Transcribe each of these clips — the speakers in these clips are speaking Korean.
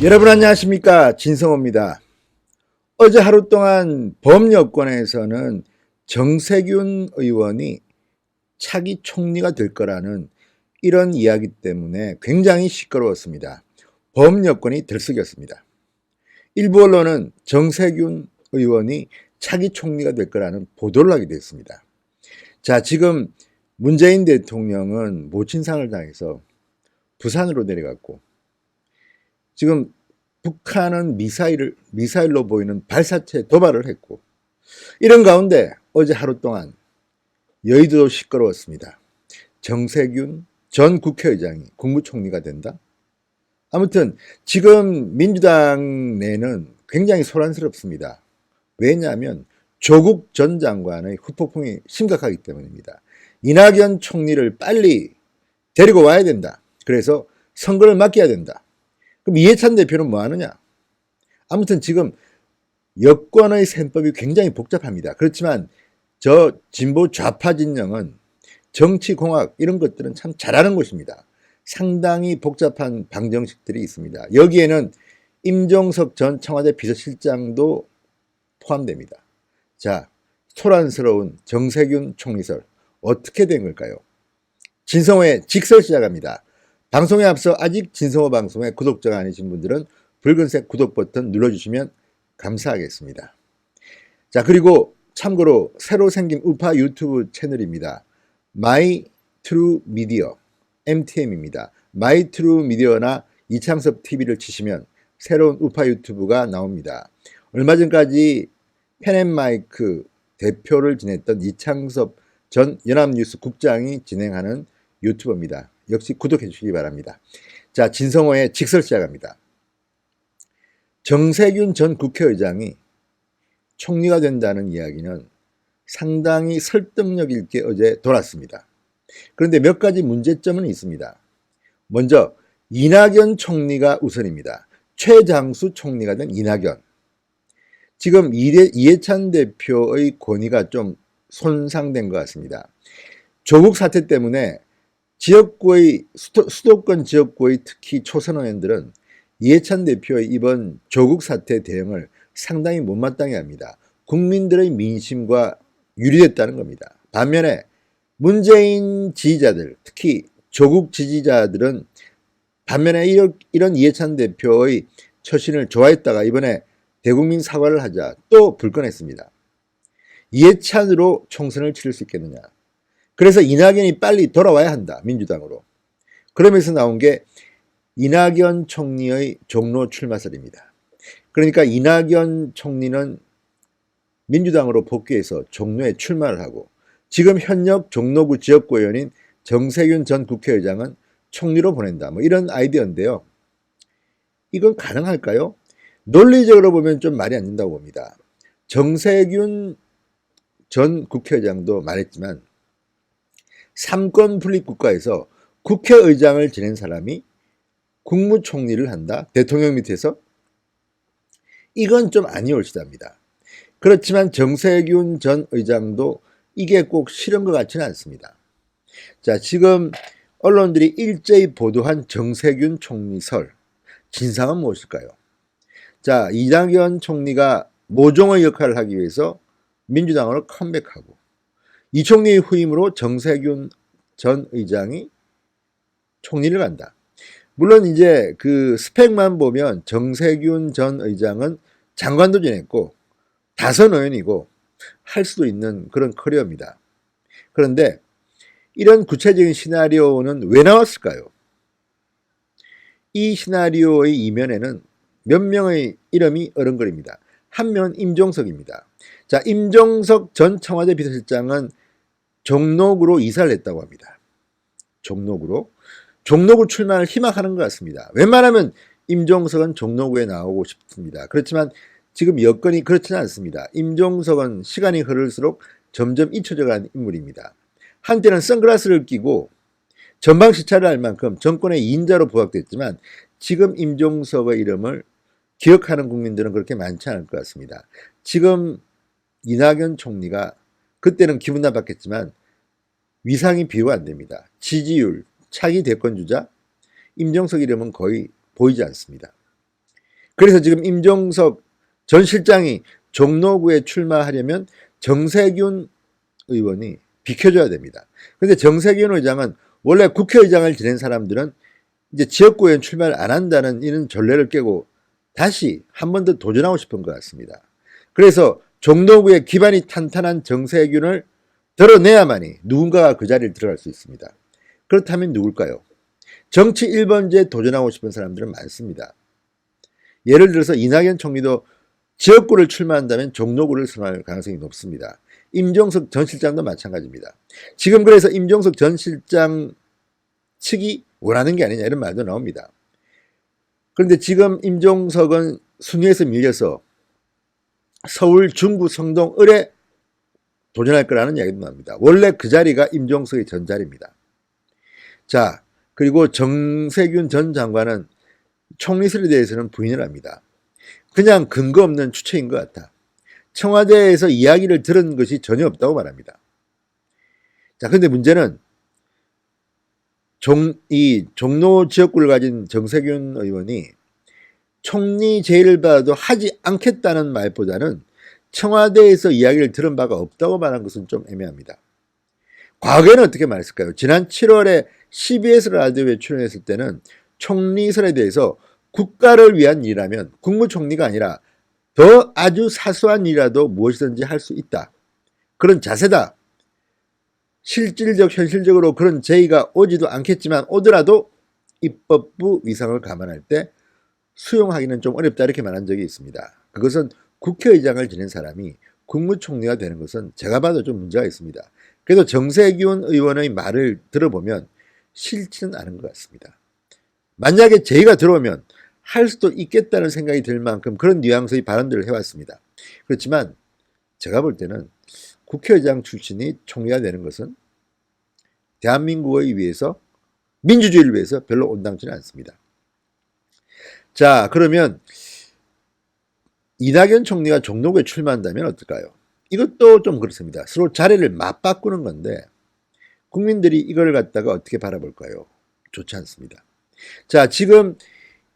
여러분 안녕하십니까, 진성호입니다. 어제 하루 동안 범여권에서는 정세균 의원이 차기 총리가 될 거라는 이런 이야기 때문에 굉장히 시끄러웠습니다. 범여권이 들썩였습니다. 일부 언론은 정세균 의원이 차기 총리가 될 거라는 보도를 하게 됐습니다. 자, 지금 문재인 대통령은 모친상을 당해서 부산으로 내려갔고, 지금 북한은 미사일로 보이는 발사체 도발을 했고, 이런 가운데 어제 하루 동안 여의도도 시끄러웠습니다. 정세균 전 국회의장이 국무총리가 된다? 아무튼 지금 민주당 내는 굉장히 소란스럽습니다. 왜냐하면 조국 전 장관의 후폭풍이 심각하기 때문입니다. 이낙연 총리를 빨리 데리고 와야 된다. 그래서 선거를 맡겨야 된다. 그럼 이해찬 대표는 뭐 하느냐? 아무튼 지금 여권의 셈법이 굉장히 복잡합니다. 그렇지만 저 진보 좌파 진영은 정치공학 이런 것들은 참 잘하는 곳입니다. 상당히 복잡한 방정식들이 있습니다. 여기에는 임종석 전 청와대 비서실장도 포함됩니다. 자, 소란스러운 정세균 총리설 어떻게 된 걸까요? 진성호의 직설 시작합니다. 방송에 앞서 아직 진성호 방송의 구독자가 아니신 분들은 붉은색 구독 버튼 눌러주시면 감사하겠습니다. 자, 그리고 참고로 새로 생긴 우파 유튜브 채널입니다. 마이 트루 미디어 MTM입니다. 마이 트루 미디어나 이창섭 TV를 치시면 새로운 우파 유튜브가 나옵니다. 얼마 전까지 펜앤마이크 대표를 지냈던 이창섭 전 연합뉴스 국장이 진행하는 유튜버입니다. 역시 구독해 주시기 바랍니다. 자, 진성호의 직설 시작합니다. 정세균 전 국회의장이 총리가 된다는 이야기는 상당히 설득력 있게 어제 돌았습니다. 그런데 몇 가지 문제점은 있습니다. 먼저 이낙연 총리가 우선입니다. 최장수 총리가 된 이낙연. 지금 이해찬 대표의 권위가 좀 손상된 것 같습니다. 조국 사태 때문에 지역구의 수도권 지역구의 특히 초선 의원들은 이해찬 대표의 이번 조국 사태 대응을 상당히 못마땅해 합니다. 국민들의 민심과 유리됐다는 겁니다. 반면에 문재인 지지자들, 특히 조국 지지자들은 반면에 이런 이해찬 대표의 처신을 좋아했다가 이번에 대국민 사과를 하자 또 불건했습니다. 이해찬으로 총선을 치를 수 있겠느냐. 그래서 이낙연이 빨리 돌아와야 한다. 민주당으로. 그러면서 나온 게 이낙연 총리의 종로 출마설입니다. 그러니까 이낙연 총리는 민주당으로 복귀해서 종로에 출마를 하고 지금 현역 종로구 지역구 의원인 정세균 전 국회의장은 총리로 보낸다. 뭐 이런 아이디어인데요. 이건 가능할까요? 논리적으로 보면 좀 말이 안 된다고 봅니다. 정세균 전 국회의장도 말했지만 삼권 분립 국가에서 국회의장을 지낸 사람이 국무총리를 한다? 대통령 밑에서? 이건 좀 아니올시답니다. 그렇지만 정세균 전 의장도 이게 꼭 싫은 것 같지는 않습니다. 자, 지금 언론들이 일제히 보도한 정세균 총리설 진상은 무엇일까요? 자, 이낙연 총리가 모종의 역할을 하기 위해서 민주당으로 컴백하고 이 총리의 후임으로 정세균 전 의장이 총리를 간다. 물론 이제 그 스펙만 보면 정세균 전 의장은 장관도 지냈고 다선 의원이고 할 수도 있는 그런 커리어입니다. 그런데 이런 구체적인 시나리오는 왜 나왔을까요? 이 시나리오의 이면에는 몇 명의 이름이 어른거립니다. 한 명은 임종석입니다. 자, 임종석 전 청와대 비서실장은 종로구로 이사를 했다고 합니다. 종로구 출마를 희망하는 것 같습니다. 웬만하면 임종석은 종로구에 나오고 싶습니다. 그렇지만 지금 여건이 그렇지는 않습니다. 임종석은 시간이 흐를수록 점점 잊혀져가는 인물입니다. 한때는 선글라스를 끼고 전방시차를 할 만큼 정권의 인자로 부각됐지만 지금 임종석의 이름을 기억하는 국민들은 그렇게 많지 않을 것 같습니다. 지금 이낙연 총리가 그때는 기분 나빴겠지만 위상이 비교가 안 됩니다. 지지율, 차기 대권주자, 임종석 이름은 거의 보이지 않습니다. 그래서 지금 임종석 전 실장이 종로구에 출마하려면 정세균 의원이 비켜줘야 됩니다. 그런데 정세균 의장은 원래 국회의장을 지낸 사람들은 이제 지역구에 출마를 안 한다는 이런 전례를 깨고 다시 한 번 더 도전하고 싶은 것 같습니다. 그래서 종로구의 기반이 탄탄한 정세균을 드러내야만이 누군가가 그 자리를 들어갈 수 있습니다. 그렇다면 누굴까요? 정치 1번지에 도전하고 싶은 사람들은 많습니다. 예를 들어서 이낙연 총리도 지역구를 출마한다면 종로구를 선호할 가능성이 높습니다. 임종석 전 실장도 마찬가지입니다. 지금 그래서 임종석 전 실장 측이 원하는 게 아니냐 이런 말도 나옵니다. 그런데 지금 임종석은 순위에서 밀려서 서울 중구 성동 을에 도전할 거라는 이야기도 나옵니다. 원래 그 자리가 임종석의 전 자리입니다. 자, 그리고 정세균 전 장관은 총리설에 대해서는 부인을 합니다. 그냥 근거 없는 추측인 것 같아. 청와대에서 이야기를 들은 것이 전혀 없다고 말합니다. 자, 근데 문제는 이 종로 지역구를 가진 정세균 의원이 총리 제의를 받아도 하지 않겠다는 말보다는 청와대에서 이야기를 들은 바가 없다고 말한 것은 좀 애매합니다. 과거에는 어떻게 말했을까요? 지난 7월에 CBS 라디오에 출연했을 때는 총리설에 대해서 국가를 위한 일이라면 국무총리가 아니라 더 아주 사소한 일이라도 무엇이든지 할 수 있다. 그런 자세다. 실질적 현실적으로 그런 제의가 오지도 않겠지만 오더라도 입법부 위상을 감안할 때 수용하기는 좀 어렵다 이렇게 말한 적이 있습니다. 그것은 국회의장을 지낸 사람이 국무총리가 되는 것은 제가 봐도 좀 문제가 있습니다. 그래도 정세균 의원의 말을 들어보면 싫지는 않은 것 같습니다. 만약에 제의가 들어오면 할 수도 있겠다는 생각이 들 만큼 그런 뉘앙스의 발언들을 해왔습니다. 그렇지만 제가 볼 때는 국회의장 출신이 총리가 되는 것은 대한민국을 위해서 민주주의를 위해서 별로 온당치는 않습니다. 자, 그러면 이낙연 총리가 종로구에 출마한다면 어떨까요? 이것도 좀 그렇습니다. 서로 자리를 맞바꾸는 건데 국민들이 이걸 갖다가 어떻게 바라볼까요? 좋지 않습니다. 자, 지금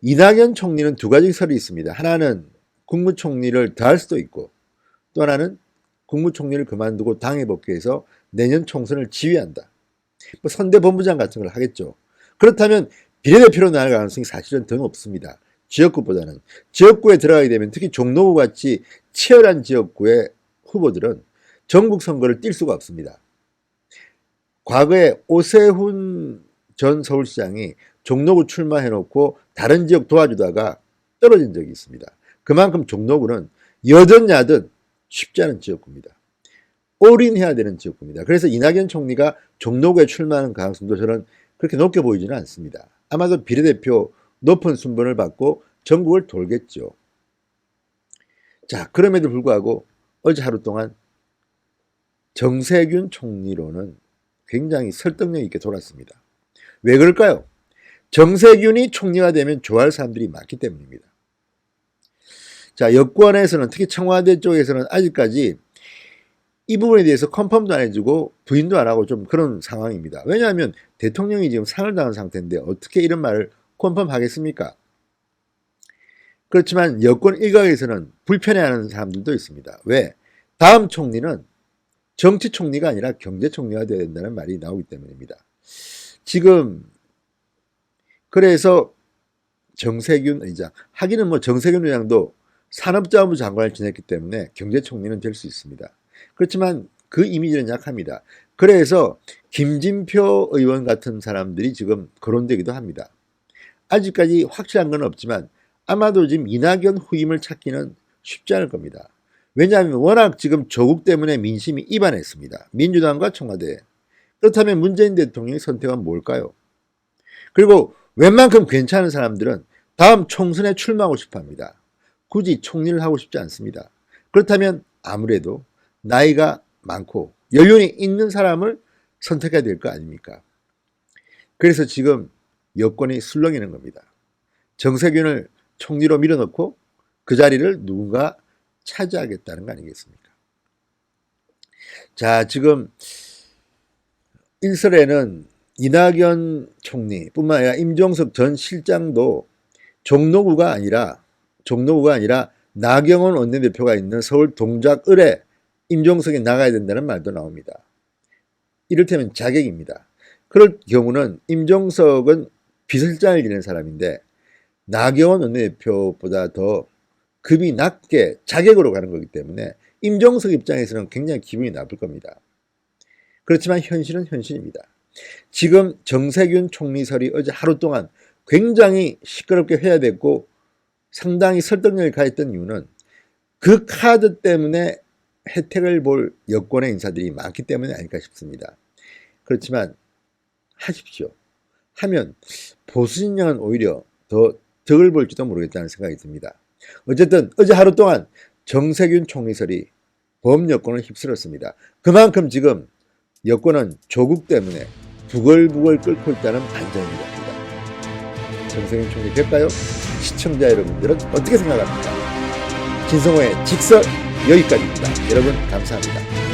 이낙연 총리는 두 가지 설이 있습니다. 하나는 국무총리를 더 할 수도 있고 또 하나는 국무총리를 그만두고 당에 복귀해서 내년 총선을 지휘한다. 뭐 선대본부장 같은 걸 하겠죠. 그렇다면 비례대표로 나갈 가능성이 사실은 더 높습니다. 지역구보다는. 지역구에 들어가게 되면 특히 종로구 같이 치열한 지역구의 후보들은 전국 선거를 뛸 수가 없습니다. 과거에 오세훈 전 서울시장이 종로구 출마해놓고 다른 지역 도와주다가 떨어진 적이 있습니다. 그만큼 종로구는 여든 야든 쉽지 않은 지역구입니다. 올인해야 되는 지역구입니다. 그래서 이낙연 총리가 종로구에 출마하는 가능성도 저는 그렇게 높게 보이지는 않습니다. 아마도 비례대표 높은 순번을 받고 전국을 돌겠죠. 자, 그럼에도 불구하고 어제 하루 동안 정세균 총리로는 굉장히 설득력 있게 돌았습니다. 왜 그럴까요? 정세균이 총리가 되면 좋아할 사람들이 많기 때문입니다. 자, 여권에서는 특히 청와대 쪽에서는 아직까지 이 부분에 대해서 컨펌도 안 해주고 부인도 안 하고 좀 그런 상황입니다. 왜냐하면 대통령이 지금 상을 당한 상태인데 어떻게 이런 말을 컨펌하겠습니까? 그렇지만 여권 일각에서는 불편해하는 사람들도 있습니다. 왜? 다음 총리는 정치 총리가 아니라 경제 총리가 되어야 된다는 말이 나오기 때문입니다. 지금 그래서 정세균 의장, 하기는 뭐 정세균 의장도 산업자원부 장관을 지냈기 때문에 경제총리는 될 수 있습니다. 그렇지만 그 이미지는 약합니다. 그래서 김진표 의원 같은 사람들이 지금 거론되기도 합니다. 아직까지 확실한 건 없지만 아마도 지금 이낙연 후임을 찾기는 쉽지 않을 겁니다. 왜냐하면 워낙 지금 조국 때문에 민심이 이반했습니다. 민주당과 청와대. 그렇다면 문재인 대통령의 선택은 뭘까요? 그리고 웬만큼 괜찮은 사람들은 다음 총선에 출마하고 싶어 합니다. 굳이 총리를 하고 싶지 않습니다. 그렇다면 아무래도 나이가 많고 연륜이 있는 사람을 선택해야 될 거 아닙니까? 그래서 지금 여권이 술렁이는 겁니다. 정세균을 총리로 밀어넣고 그 자리를 누군가 차지하겠다는 거 아니겠습니까? 자, 지금 일설에는 이낙연 총리 뿐만 아니라 임종석 전 실장도 종로구가 아니라 종로구가 아니라 나경원 원내대표가 있는 서울 동작을에 임종석이 나가야 된다는 말도 나옵니다. 이를테면 자객입니다. 그럴 경우는 임종석은 비서실장을 지낸 사람인데 나경원 원내대표보다 더 급이 낮게 자객으로 가는 거기 때문에 임종석 입장에서는 굉장히 기분이 나쁠 겁니다. 그렇지만 현실은 현실입니다. 지금 정세균 총리설이 어제 하루 동안 굉장히 시끄럽게 회자됐고 상당히 설득력을 가했던 이유는 그 카드 때문에 혜택을 볼 여권의 인사들이 많기 때문이 아닐까 싶습니다. 그렇지만 하십시오. 하면 보수 진영은 오히려 더 덕을 볼지도 모르겠다는 생각이 듭니다. 어쨌든 어제 하루 동안 정세균 총리설이 범여권을 휩쓸었습니다. 그만큼 지금 여권은 조국 때문에 부글부글 끓고 있다는 반전입니다. 정세균 총리 될까요? 시청자 여러분들은 어떻게 생각합니까? 진성호의 직설 여기까지입니다. 여러분 감사합니다.